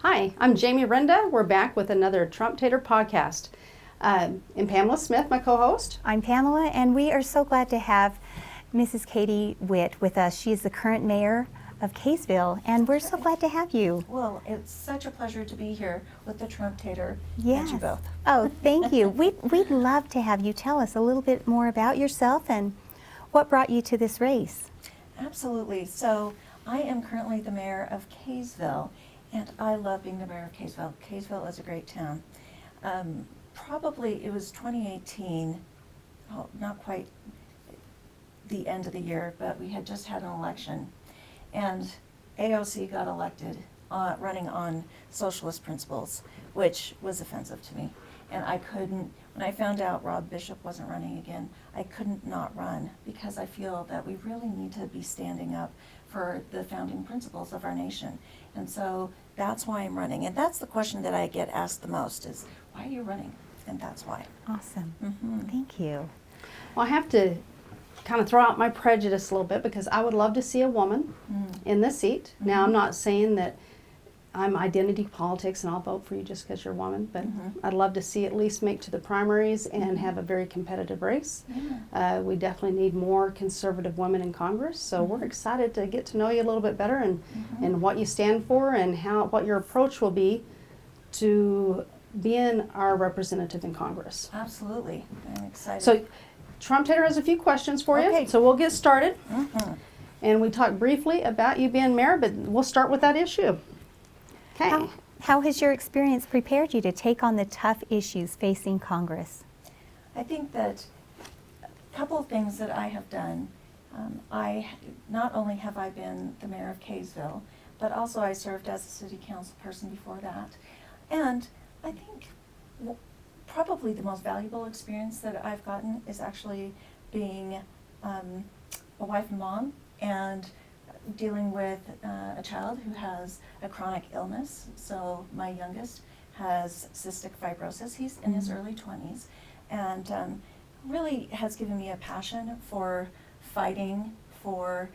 Hi, I'm Jamie Renda. We're back with another TrumpTater podcast. And Pamela Smith, my co-host. I'm Pamela, and we are so glad to have Mrs. Katie Witt with us. She is the current mayor of Kaysville, and we're so glad to have you. Well, it's such a pleasure to be here with the TrumpTater Yes. and you both. Oh, thank you. We'd love to have you tell us a little bit more about yourself and what brought you to this race. Absolutely. So I am currently the mayor of Kaysville, and I love being the mayor of Kaysville. Kaysville is a great town. Probably it was 2018, not quite the end of the year, but we had just had an election, and AOC got elected running on socialist principles, which was offensive to me. And I couldn't, when I found out Rob Bishop wasn't running again, I couldn't not run, because I feel that we really need to be standing up for the founding principles of our nation. And so that's why I'm running. And that's the question that I get asked the most is, why are you running? And that's why. Awesome. Mm-hmm. Thank you. Well, I have to kind of throw out my prejudice a little bit because I would love to see a woman in the seat. Now, I'm not saying that I'm identity politics and I'll vote for you just because you're a woman, but I'd love to see at least make to the primaries and have a very competitive race. Yeah. We definitely need more conservative women in Congress, so we're excited to get to know you a little bit better and what you stand for and what your approach will be to being our representative in Congress. Absolutely. I'm excited. So TrumpTater has a few questions for Okay. you, so we'll get started. Mhm. And we talked briefly about you being mayor, but we'll start with that issue. Okay. How has your experience prepared you to take on the tough issues facing Congress? I think that a couple of things that I have done, not only have I been the mayor of Kaysville, but also I served as a city council person before that. And I think probably the most valuable experience that I've gotten is actually being a wife and mom and dealing with a child who has a chronic illness. So my youngest has cystic fibrosis. He's in his early 20s, and really has given me a passion for fighting for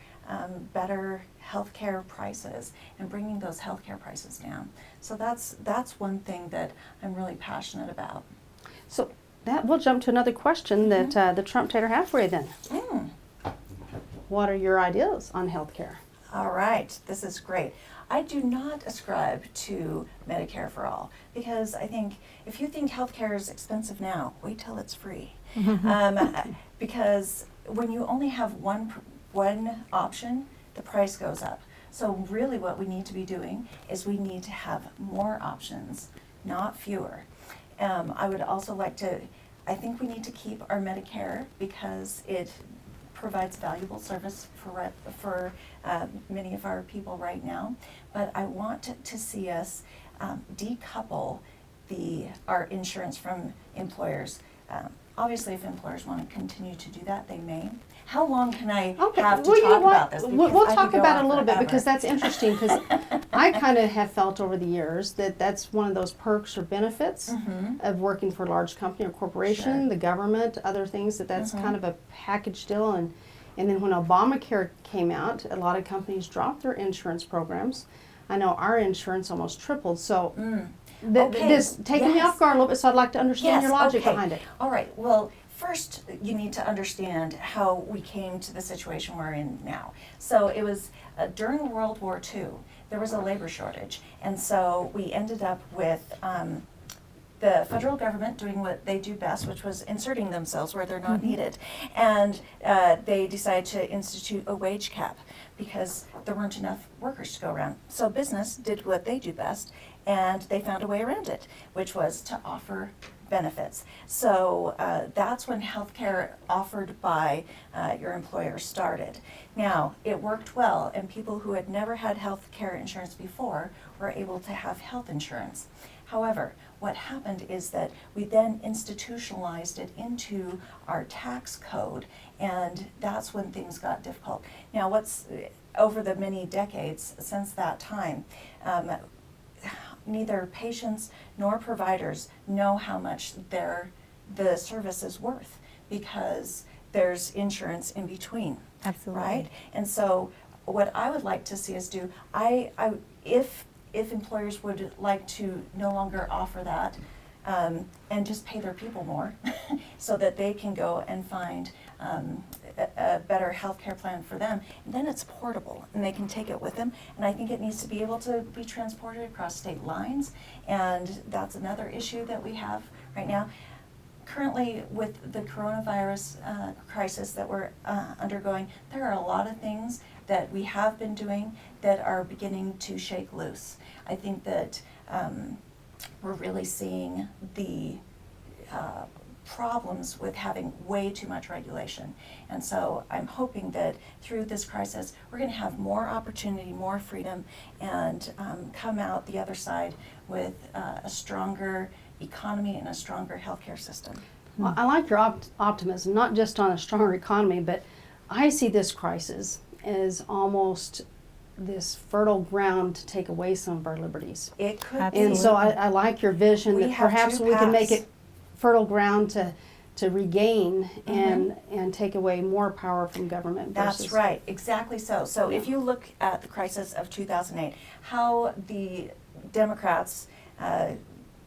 better healthcare prices and bringing those healthcare prices down. So that's one thing that I'm really passionate about. So that we'll jump to another question that the TrumpTater have for you then. What are your ideas on healthcare? All right, this is great. I do not ascribe to Medicare for all, because I think if you think healthcare is expensive now, wait till it's free. Because when you only have one option, the price goes up. So really what we need to be doing is we need to have more options, not fewer. I would also like to, I think we need to keep our Medicare because it provides valuable service for many of our people right now. But I want to see us decouple our insurance from employers. Obviously, if employers want to continue to do that, they may. How long can I have to talk about this? We'll talk about it a little bit because that's interesting, because I kind of have felt over the years that that's one of those perks or benefits of working for a large company or corporation, Sure. the government, other things, that's kind of a package deal. And then when Obamacare came out, a lot of companies dropped their insurance programs. I know our insurance almost tripled, so this is taking me off guard a little bit, so I'd like to understand your logic behind it. All right, well, first you need to understand how we came to the situation we're in now. So it was during World War II, there was a labor shortage, and so we ended up with the federal government doing what they do best, which was inserting themselves where they're not needed. And they decided to institute a wage cap because there weren't enough workers to go around. So business did what they do best, and they found a way around it, which was to offer benefits. So that's when healthcare offered by your employer started. Now, it worked well, and people who had never had healthcare insurance before were able to have health insurance. However, what happened is that we then institutionalized it into our tax code, and that's when things got difficult. Now, over the many decades since that time, neither patients nor providers know how much the service is worth because there's insurance in between. Absolutely. Right? And so what I would like to see us do, if if employers would like to no longer offer that, and just pay their people more so that they can go and find a better health care plan for them, and then it's portable and they can take it with them. And I think it needs to be able to be transported across state lines, and that's another issue that we have right now. Currently, with the coronavirus crisis that we're undergoing, there are a lot of things that we have been doing that are beginning to shake loose. I think that we're really seeing the problems with having way too much regulation. And so I'm hoping that through this crisis, we're going to have more opportunity, more freedom, and come out the other side with a stronger economy and a stronger healthcare system. Well, I like your optimism, not just on a stronger economy, but I see this crisis as almost this fertile ground to take away some of our liberties. It could Absolutely. And so I like your vision We that have perhaps two we can make paths. it fertile ground to regain and take away more power from government. That's versus, right, exactly so. So if you look at the crisis of 2008, how the Democrats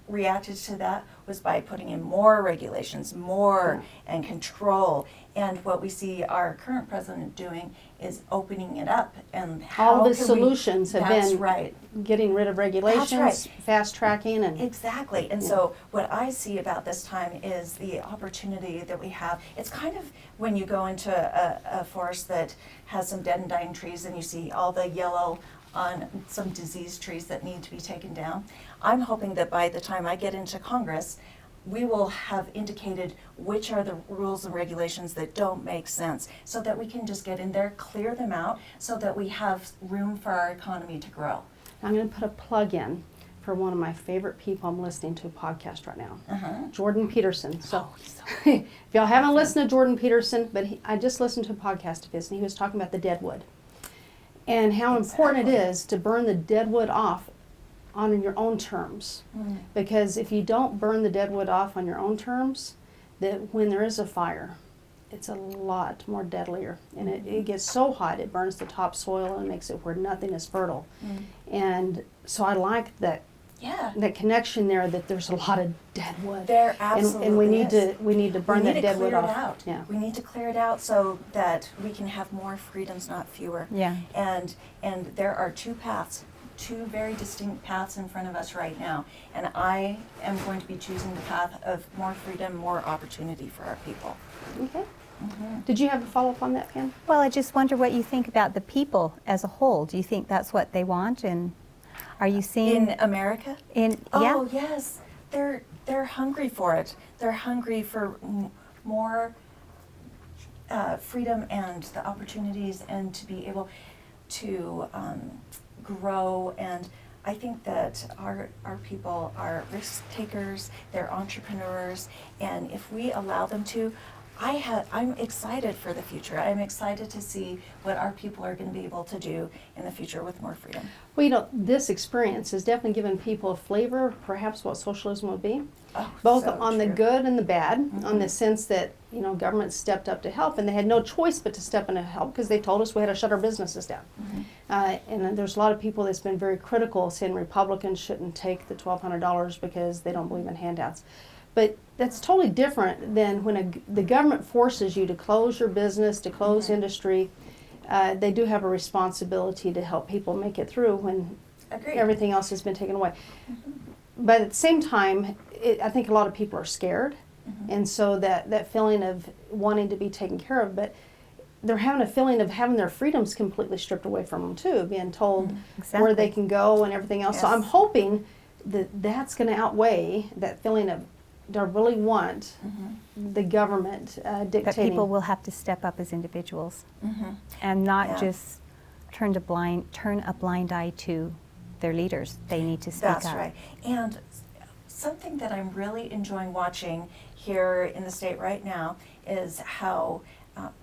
reacted to that was by putting in more regulations, more and control. And what we see our current president doing is opening it up. And how All of his can we- solutions have That's been right. getting rid of regulations, right. fast tracking, and Exactly. And so what I see about this time is the opportunity that we have. It's kind of when you go into a forest that has some dead and dying trees and you see all the yellow on some diseased trees that need to be taken down. I'm hoping that by the time I get into Congress, we will have indicated which are the rules and regulations that don't make sense, so that we can just get in there, clear them out, so that we have room for our economy to grow. I'm going to put a plug in for one of my favorite people I'm listening to a podcast right now, Uh-huh. Jordan Peterson. So if y'all haven't listened to Jordan Peterson, but I just listened to a podcast of his, and he was talking about the dead wood and how important it Exactly. is to burn the dead wood off on your own terms. Because if you don't burn the dead wood off on your own terms, that when there is a fire, it's a lot more deadlier. And it gets so hot, it burns the topsoil and makes it where nothing is fertile. And so I like that Yeah. connection there, that there's a lot of dead wood. There absolutely and we need is. to burn that dead wood We need to clear off. it out. Yeah. We need to clear it out so that we can have more freedoms, not fewer. Yeah. And there are two paths, two very distinct paths in front of us right now. And I am going to be choosing the path of more freedom, more opportunity for our people. Okay. Did you have a follow-up on that, Pam? Well, I just wonder what you think about the people as a whole. Do you think that's what they want? And are you seeing In America? yeah? Oh yes, they're hungry for it. They're hungry for more freedom and the opportunities, and to be able to grow. And I think that our people are risk takers. They're entrepreneurs, and if we allow them to, I'm excited for the future. I'm excited to see what our people are going to be able to do in the future with more freedom. Well, this experience has definitely given people a flavor of perhaps what socialism would be, Oh, both so on the true. good and the bad, on the sense that, government stepped up to help, and they had no choice but to step in to help because they told us we had to shut our businesses down. And there's a lot of people that's been very critical, saying Republicans shouldn't take the $1,200 because they don't believe in handouts. But that's totally different than when the government forces you to close your business, to close industry. They do have a responsibility to help people make it through when Agreed. everything else has been taken away. But at the same time, I think a lot of people are scared. And so that feeling of wanting to be taken care of, but they're having a feeling of having their freedoms completely stripped away from them too, being told where they Exactly. can go and everything else. So Yes. I'm hoping that that's going to outweigh that feeling of, do I really want the government dictating? But people will have to step up as individuals and not Yeah. just turn a blind eye to their leaders. They need to speak That's up. right. And something that I'm really enjoying watching here in the state right now is how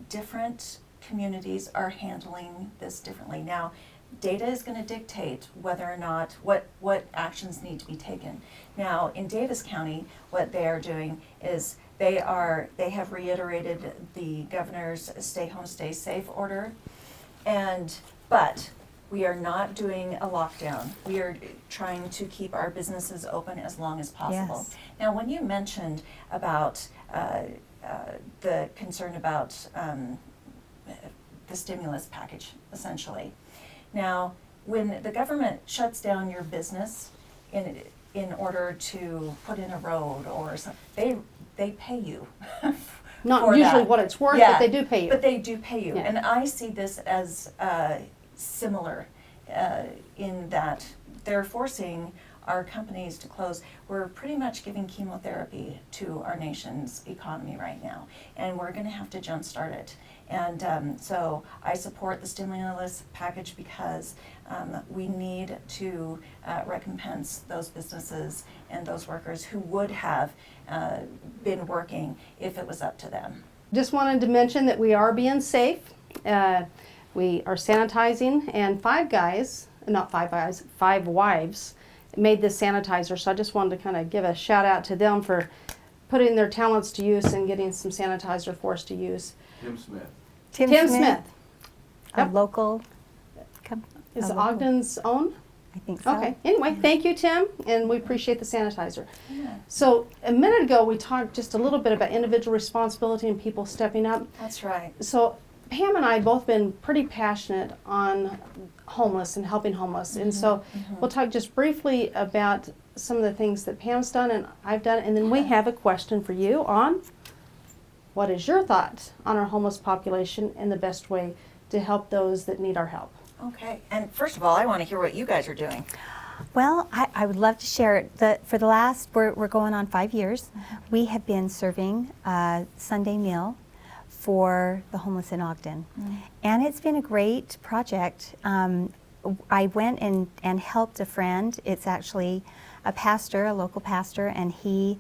different communities are handling this differently. Now, data is going to dictate whether or not what actions need to be taken. Now, in Davis County, what they are doing is they have reiterated the governor's stay home, stay safe order, but We are not doing a lockdown. We are trying to keep our businesses open as long as possible. Yes. Now, when you mentioned about the concern about the stimulus package, essentially. Now, when the government shuts down your business in order to put in a road or something, they pay you. Not for usually that. what it's worth, Yeah, but they do pay you. But they do pay you. Yeah. And I see this as similar in that they're forcing our companies to close. We're pretty much giving chemotherapy to our nation's economy right now, and we're going to have to jumpstart it. And so I support the stimulus package because we need to recompense those businesses and those workers who would have been working if it was up to them. Just wanted to mention that we are being safe. We are sanitizing, and five wives made this sanitizer. So I just wanted to kind of give a shout out to them for putting their talents to use and getting some sanitizer for us to use. Tim Smith. Tim Smith. A Yep. local. Is a local- Ogden's own? I think so. Okay. Anyway, thank you, Tim, and we appreciate the sanitizer. Yeah, So a minute ago, we talked just a little bit about individual responsibility and people stepping up. that's right. So Pam and I have both been pretty passionate on homeless and helping homeless. And so we'll talk just briefly about some of the things that Pam's done and I've done. And then we have a question for you on what is your thought on our homeless population and the best way to help those that need our help. Okay, and first of all, I want to hear what you guys are doing. Well, I would love to share it. For the last, we're going on 5 years, we have been serving a Sunday meal for the homeless in Ogden. And it's been a great project. I went and helped a friend. It's actually a pastor, a local pastor, and he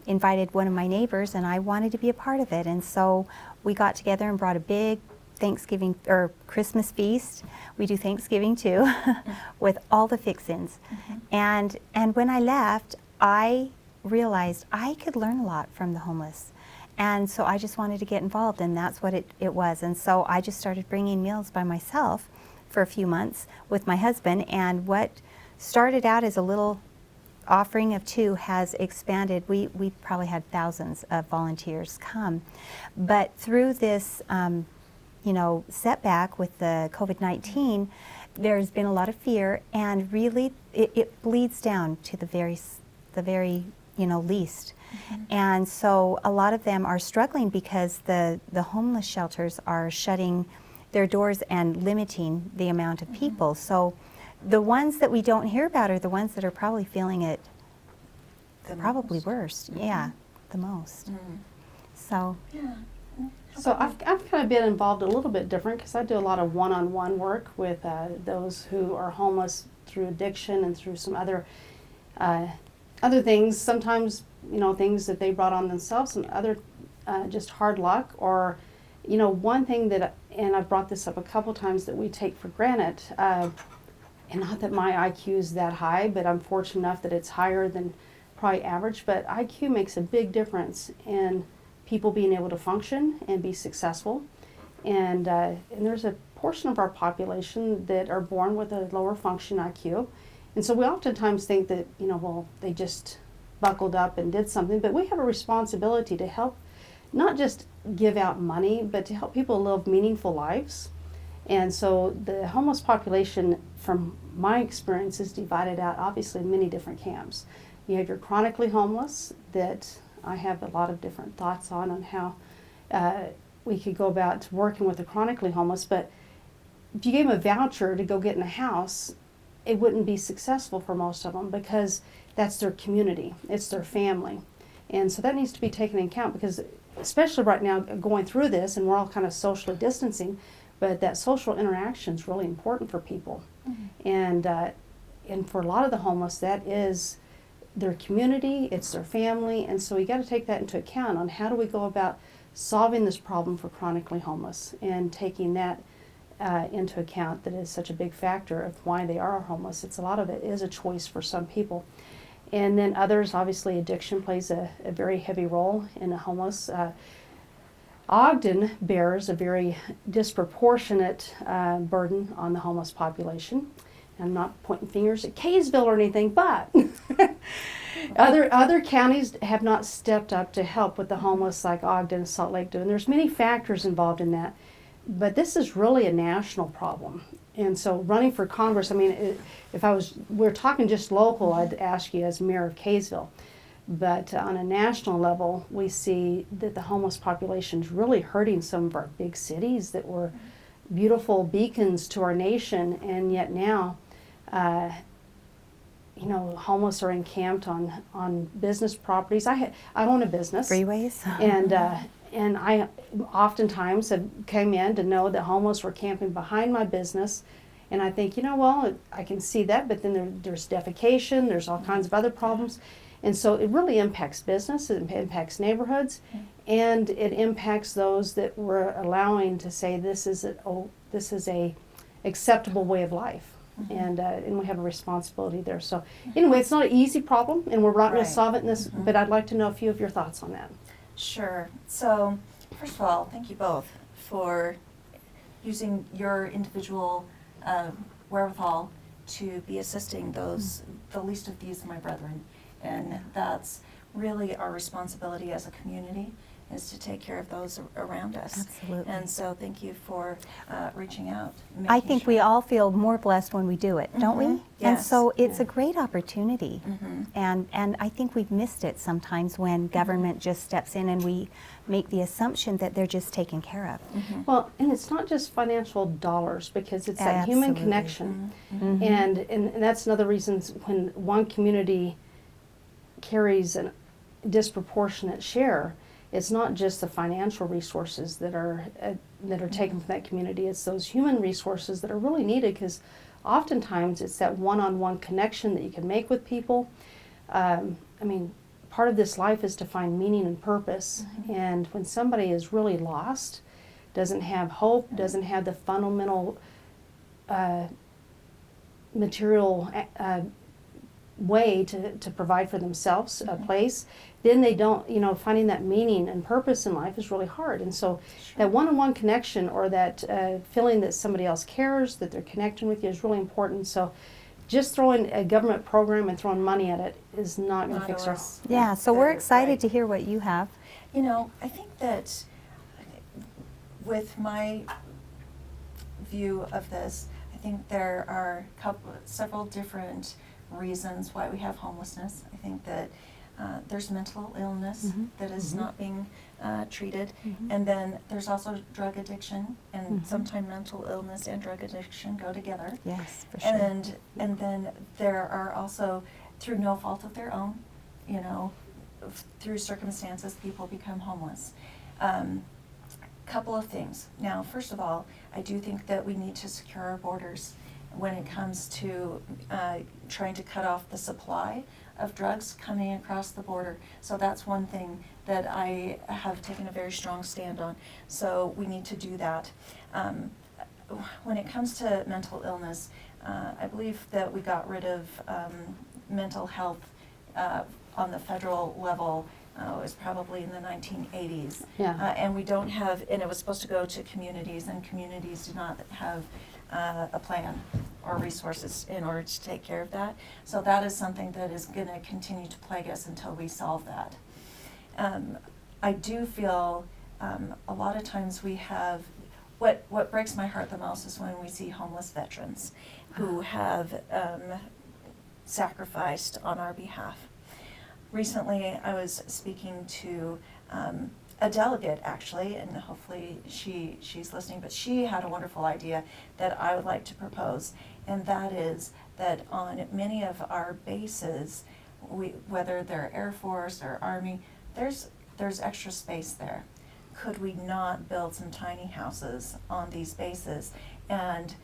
invited one of my neighbors, and I wanted to be a part of it. And so we got together and brought a big Thanksgiving or Christmas feast. We do Thanksgiving too, with all the fix-ins. And when I left, I realized I could learn a lot from the homeless. And so I just wanted to get involved, and that's what it was. And so I just started bringing meals by myself for a few months with my husband, and what started out as a little offering of 2 has expanded. We probably had thousands of volunteers come. But through this setback with the COVID-19, there's been a lot of fear, and really it bleeds down to the very least. And so a lot of them are struggling because the homeless shelters are shutting their doors and limiting the amount of people. So the ones that we don't hear about are the ones that are probably feeling it probably worst. Yeah, the most. So. Yeah. So I've kind of been involved a little bit different because I do a lot of one-on-one work with those who are homeless through addiction and through some other things. Sometimes things that they brought on themselves, and other just hard luck, or one thing that, and I've brought this up a couple times, that we take for granted. And not that my IQ is that high, but I'm fortunate enough that it's higher than probably average. But IQ makes a big difference in people being able to function and be successful. And there's a portion of our population that are born with a lower function IQ. And so we oftentimes think that, they just buckled up and did something, but we have a responsibility to help, not just give out money, but to help people live meaningful lives. And so the homeless population, from my experience, is divided out obviously in many different camps. You have your chronically homeless that I have a lot of different thoughts on how we could go about working with the chronically homeless, but if you gave them a voucher to go get in a house, it wouldn't be successful for most of them because that's their community, it's their family. And so that needs to be taken into account, because especially right now going through this, and we're all kind of socially distancing, but that social interaction is really important for people. And for a lot of the homeless, that is their community, it's their family, and so we got to take that into account on how do we go about solving this problem for chronically homeless, and taking that into account, that is such a big factor of why they are homeless. A lot of it is a choice for some people. And then others, obviously addiction plays a very heavy role in the homeless. Ogden bears a very disproportionate burden on the homeless population. I'm not pointing fingers at Kaysville or anything, but other counties have not stepped up to help with the homeless like Ogden and Salt Lake do. And there's many factors involved in that. But this is really a national problem. And so running for Congress, I mean, we're talking just local, I'd ask you as mayor of Kaysville. But on a national level, we see that the homeless population is really hurting some of our big cities that were beautiful beacons to our nation, and yet now, homeless are encamped on business properties. I own a business. Freeways. And I oftentimes have came in to know that homeless were camping behind my business, and I think, I can see that, but then there's defecation, there's all kinds of other problems. And so it really impacts business, it impacts neighborhoods, and it impacts those that we're allowing to say this is a acceptable way of life. And we have a responsibility there. So anyway, it's not an easy problem, and we're not going to solve it in this, but I'd like to know a few of your thoughts on that. Sure. So, first of all, thank you both for using your individual wherewithal to be assisting the least of these, my brethren. And that's really our responsibility as a community, is to take care of those around us. Absolutely. And so thank you for reaching out. I think we all feel more blessed when we do it, don't we? And Yes. so it's a great opportunity. Mhm. And I think we've missed it sometimes when government just steps in and we make the assumption that they're just taken care of. Well, and it's not just financial dollars, because it's that human Absolutely. connection. Mhm. And that's another reason when one community carries a disproportionate share, it's not just the financial resources that are taken from that community, it's those human resources that are really needed, because oftentimes it's that one-on-one connection that you can make with people. Part of this life is to find meaning and purpose, and when somebody is really lost, doesn't have hope, doesn't have the fundamental material way to provide for themselves a place, then they don't, finding that meaning and purpose in life is really hard. And so that one-on-one connection, or that feeling that somebody else cares, that they're connecting with you, is really important. So just throwing a government program and throwing money at it is not going to fix our... Yeah, so we're excited to hear what you have. I think that with my view of this, I think there are several different reasons why we have homelessness. I think that there's mental illness that is not being treated, and then there's also drug addiction, and sometimes mental illness and drug addiction go together. Yes, for sure. And then there are also, through no fault of their own, through circumstances, people become homeless. Couple of things. Now, first of all, I do think that we need to secure our borders when it comes to trying to cut off the supply of drugs coming across the border. So that's one thing that I have taken a very strong stand on. So we need to do that. When it comes to mental illness, I believe that we got rid of mental health on the federal level. It was probably in the 1980s. Yeah. And we don't have, and it was supposed to go to communities, and communities do not have a plan or resources in order to take care of that. So that is something that is going to continue to plague us until we solve that. I do feel a lot of times we have, what breaks my heart the most is when we see homeless veterans who have sacrificed on our behalf. Recently, I was speaking to a delegate, actually, and hopefully she's listening, but she had a wonderful idea that I would like to propose, and that is that on many of our bases, whether they're Air Force or Army, there's extra space there. Could we not build some tiny houses on these bases and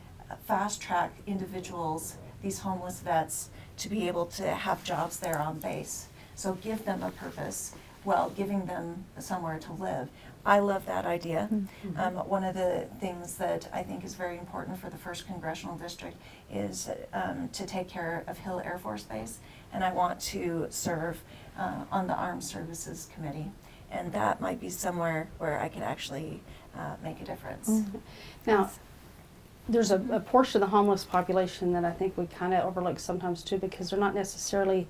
fast track individuals, these homeless vets, to be able to have jobs there on base? So give them a purpose while giving them somewhere to live. I love that idea. One of the things that I think is very important for the 1st Congressional District is to take care of Hill Air Force Base, and I want to serve on the Armed Services Committee. and that might be somewhere where I could actually make a difference. Now, there's a portion of the homeless population that I think we kind of overlook sometimes too, because they're not necessarily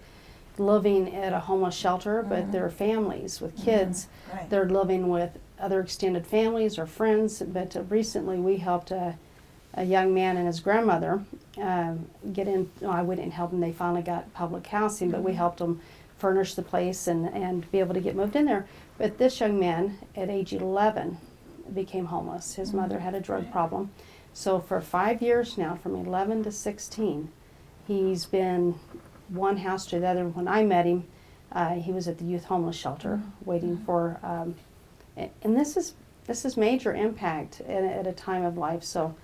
living at a homeless shelter, but they're families with kids. Right. They're living with other extended families or friends. But recently we helped a young man and his grandmother get in. I went and helped them. They finally got public housing, but we helped them furnish the place and be able to get moved in there. But this young man at age 11 became homeless. His mother had a drug problem. So for 5 years now, from 11 to 16, he's been one house to the other. When I met him, he was at the youth homeless shelter waiting for, and this is major impact at a time of life. So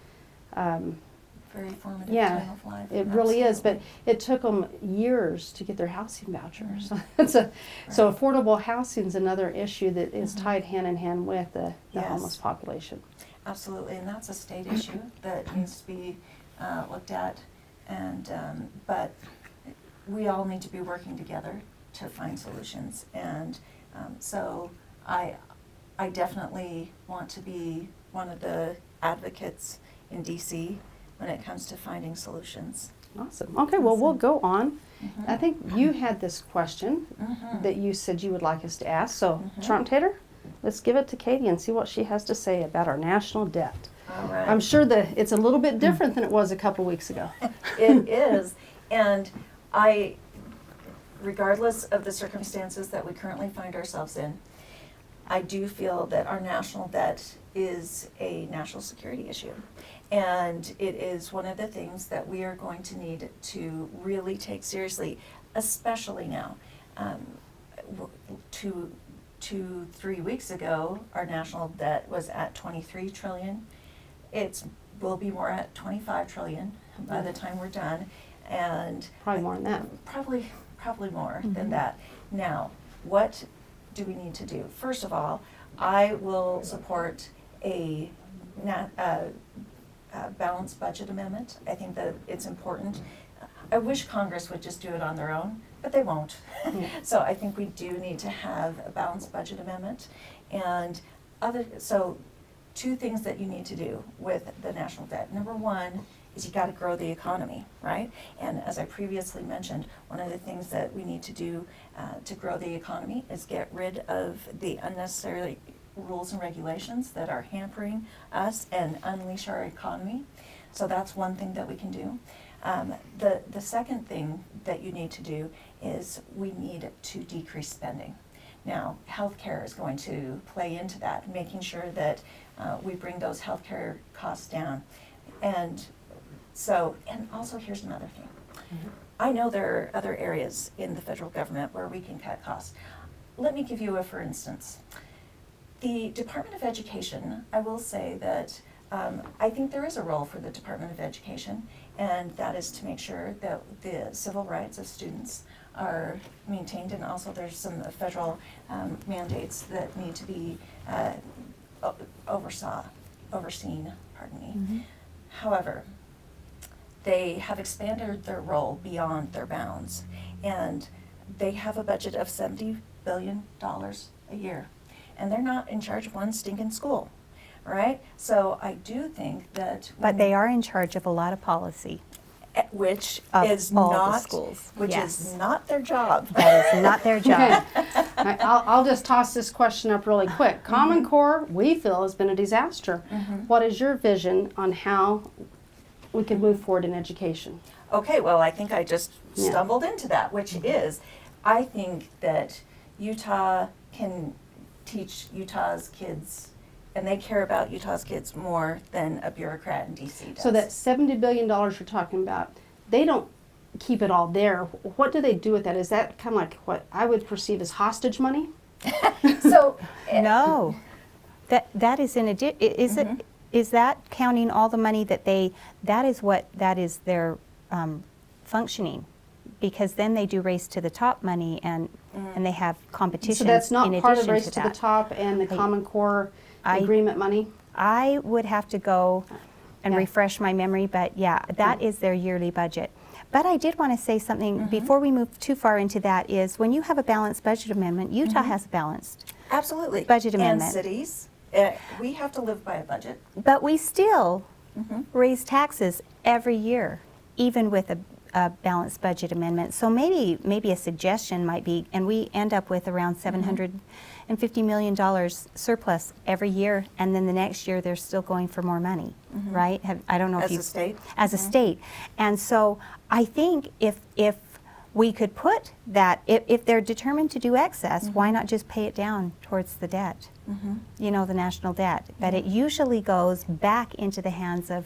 Very formative yeah, time of life. it really is. But Absolutely. it took them years to get their housing vouchers. So affordable housing is another issue that is tied hand in hand with the Yes. homeless population. Absolutely, and that's a state issue that needs to be looked at, and but we all need to be working together to find solutions, and so I definitely want to be one of the advocates in DC when it comes to finding solutions. Awesome. Okay, well, we'll go on. Mhm. I think you had this question that you said you would like us to ask. So, TrumpTater, let's give it to Katie and see what she has to say about our national debt. All right. I'm sure that it's a little bit different than it was a couple weeks ago. It is, and regardless of the circumstances that we currently find ourselves in, I do feel that our national debt is a national security issue. And it is one of the things that we are going to need to really take seriously, especially now. 3 weeks ago, our national debt was at 23 trillion. It will be more at 25 trillion by the time we're done, and Probably more than that. probably more than that. Now, what do we need to do? First of all, I will support a balanced budget amendment. I think that it's important. I wish Congress would just do it on their own, but they won't. So I think we do need to have a balanced budget amendment. And so 2 things that you need to do with the national debt. Number 1 is you gotta grow the economy, right? And as I previously mentioned, one of the things that we need to do to grow the economy is get rid of the unnecessary rules and regulations that are hampering us and unleash our economy. So that's one thing that we can do. The second thing that you need to do is we need to decrease spending. Now, healthcare is going to play into that, making sure that we bring those healthcare costs down. And also here's another thing. I know there are other areas in the federal government where we can cut costs. Let me give you a for instance. The Department of Education, I will say that I think there is a role for the Department of Education, and that is to make sure that the civil rights of students are maintained, and also there's some federal mandates that need to be overseen. However, they have expanded their role beyond their bounds, and they have a budget of $70 billion a year. And they're not in charge of one stinking school, right? So I do think that. But they are in charge of a lot of policy. Which Of is all the not, schools. which Yes. is not their job. That is not their job. Okay. I'll just toss this question up really quick. Common Core, we feel, has been a disaster. What is your vision on how we can move forward in education? Okay, well, I think I just Yeah. stumbled into that, which is, I think that Utah can teach Utah's kids, and they care about Utah's kids more than a bureaucrat in DC does. So that $70 billion you're talking about, they don't keep it all there. What do they do with that? Is that kind of like what I would perceive as hostage money? So, No, that is in addition. Is that counting all the money that that is their functioning, because then they do race to the top money and they have competitions. So that's not in part of addition Race to to the that. Top and the Common Core agreement money? I would have to go and Yeah. refresh my memory, but yeah, that is their yearly budget. But I did want to say something before we move too far into that is when you have a balanced budget amendment, Utah has a balanced Absolutely. Budget amendment. And cities, we have to live by a budget. But we still Mhm. raise taxes every year, even with a balanced budget amendment. So maybe a suggestion might be, and we end up with around $750 million surplus every year, and then the next year they're still going for more money, right? I don't know if As you a state? as a state. And so I think if we could put that, if they're determined to do excess, why not just pay it down towards the debt? You know, the national debt. But it usually goes back into the hands of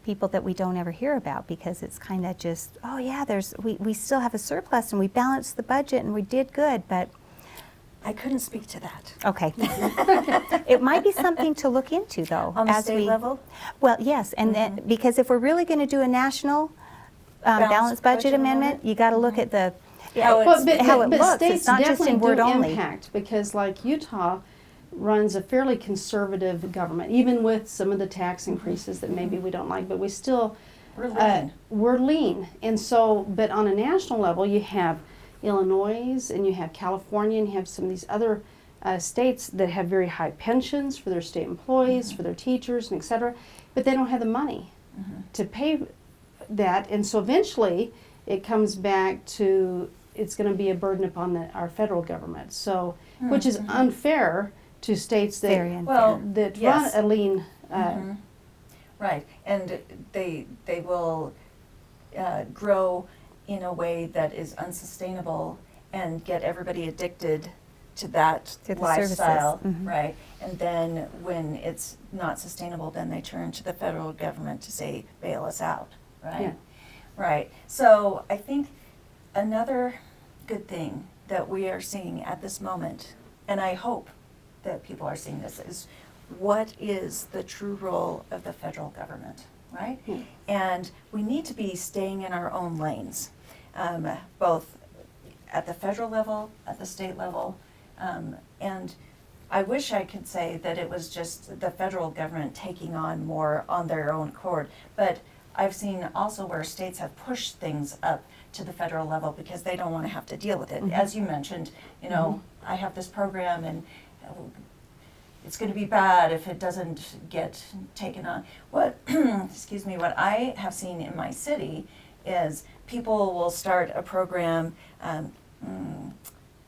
people that we don't ever hear about, because it's kind of just, oh yeah, we still have a surplus and we balanced the budget and we did good, but I couldn't speak to that. okay. It might be something to look into, though. On the state level? Well, yes, and then, because if we're really going to do a national balanced budget amendment, you got to look at the How Well, it's- how it looks. states It's not just definitely in word do only. impact, because like Utah runs a fairly conservative government, even with some of the tax increases that maybe we don't like, but we still We're lean. we're lean. And so, but on a national level, you have Illinois and you have California and you have some of these other states that have very high pensions for their state employees, for their teachers, and et cetera, but they don't have the money to pay that. And so eventually it comes back to, it's going to be a burden upon our federal government. So, which is unfair to states Very that, unfair. Well, that yes. run a lean Right, and they will grow in a way that is unsustainable and get everybody addicted to that To the lifestyle, services. right? And then when it's not sustainable, then they turn to the federal government to say, bail us out, right? Yeah. Right, so I think another good thing that we are seeing at this moment, and I hope that people are seeing this, is what is the true role of the federal government, right? And we need to be staying in our own lanes, both at the federal level, at the state level, and I wish I could say that it was just the federal government taking on more on their own accord, but I've seen also where states have pushed things up to the federal level because they don't want to have to deal with it. As you mentioned, you know, I have this program and it's going to be bad if it doesn't get taken on. What, excuse me, what I have seen in my city is people will start a program.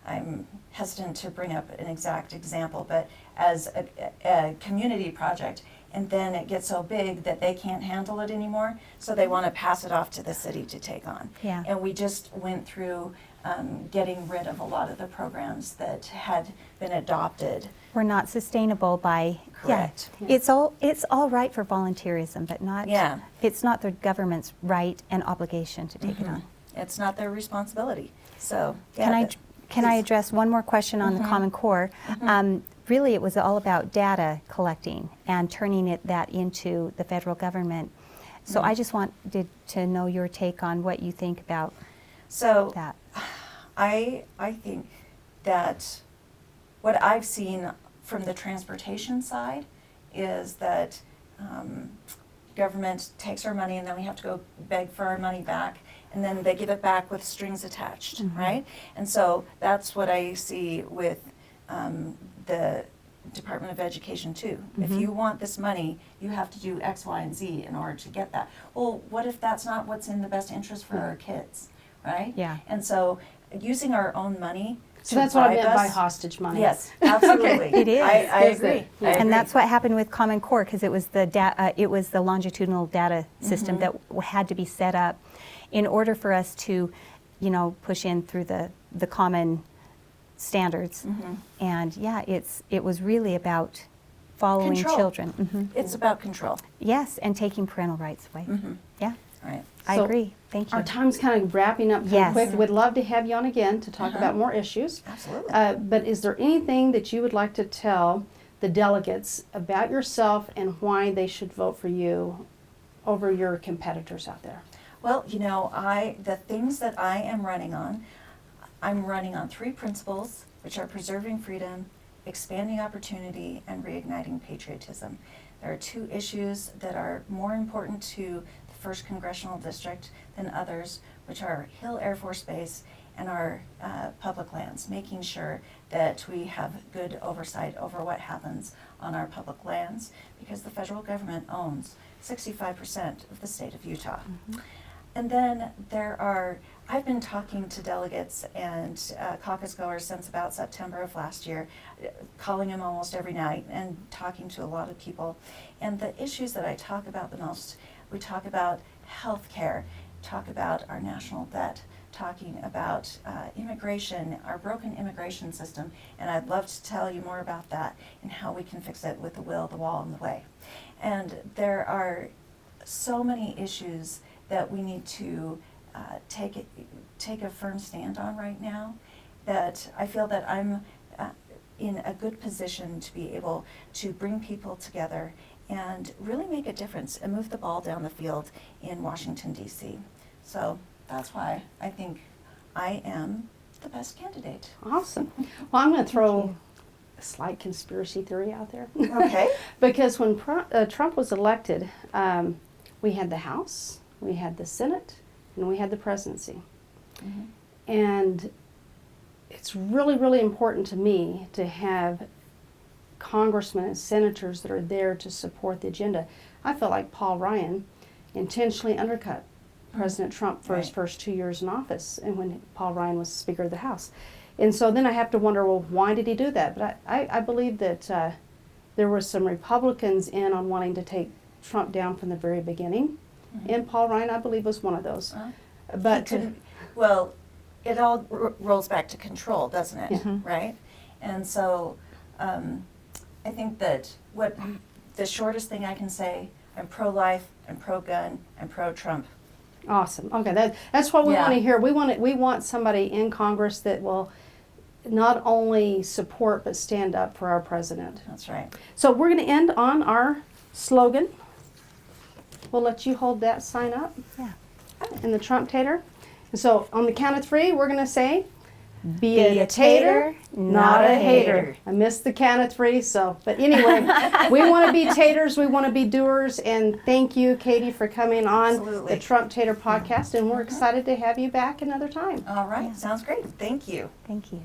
I'm hesitant to bring up an exact example, but as a community project, and then it gets so big that they can't handle it anymore, so they want to pass it off to the city to take on. Yeah. And we just went through getting rid of a lot of the programs that had been adopted. We're not sustainable by Correct. Yeah. It's all right for volunteerism, but not. Yeah. It's not the government's right and obligation to take it on. It's not their responsibility. So Can I address one more question on the Common Core? Really, it was all about data collecting and turning that into the federal government. So I just wanted to know your take on what you think about that. I think that what I've seen from the transportation side is that government takes our money and then we have to go beg for our money back, and then they give it back with strings attached, right? And so that's what I see with the Department of Education too. If you want this money, you have to do X, Y, and Z in order to get that. Well, what if that's not what's in the best interest for our kids, right? Yeah. And so using our own money So that's what I bribe meant by us- hostage money. Yes, absolutely. It is. I Is agree. it? I agree. And that's what happened with Common Core, because it was the longitudinal data system that had to be set up in order for us to, push in through the common standards. And yeah, it was really about following Control. children. It's about control. Yes, and taking parental rights away. Yeah, Right. I So agree. Thank you. Our time's kind of wrapping up pretty Yes. quick. We'd love to have you on again to talk about more issues. Absolutely. But is there anything that you would like to tell the delegates about yourself and why they should vote for you over your competitors out there? Well, the things that I am running on, I'm running on 3 principles, which are preserving freedom, expanding opportunity, and reigniting patriotism. There are 2 issues that are more important to the 1st Congressional District than others, which are Hill Air Force Base and our public lands, making sure that we have good oversight over what happens on our public lands, because the federal government owns 65% of the state of Utah. And then I've been talking to delegates and caucus goers since about September of last year, calling them almost every night and talking to a lot of people. And the issues that I talk about the most, we talk about health care, talk about our national debt, talking about immigration, our broken immigration system, and I'd love to tell you more about that and how we can fix it with the will, the wall, and the way. And there are so many issues that we need to take a firm stand on right now, that I feel that I'm in a good position to be able to bring people together and really make a difference and move the ball down the field in Washington, D.C. So that's why I think I am the best candidate. Awesome. Well, I'm going to throw a slight conspiracy theory out there. Okay. Because when Trump was elected, we had the House, we had the Senate, and we had the presidency. And it's really, really important to me to have congressmen and senators that are there to support the agenda. I feel like Paul Ryan intentionally undercut President Trump for his first 2 years in office, and when Paul Ryan was Speaker of the House. And so then I have to wonder, well, why did he do that? But I believe that there were some Republicans in on wanting to take Trump down from the very beginning. And Paul Ryan, I believe, was one of those. But well, it all rolls back to control, doesn't it? Right? And so I think that what the shortest thing I can say, I'm pro-life, I'm pro-gun, I'm pro-Trump. Awesome. Okay, that's what we want to hear. We want somebody in Congress that will not only support but stand up for our president. That's right. So we're going to end on our slogan. We'll let you hold that sign up. Yeah. And the TrumpTater. And so on the count of 3, we're going to say, be a tater, not a hater. I missed the count of 3, but anyway, we want to be taters, we want to be doers, and thank you, Katie, for coming on the TrumpTater podcast, and we're excited to have you back another time. All right, sounds great. Thank you. Thank you.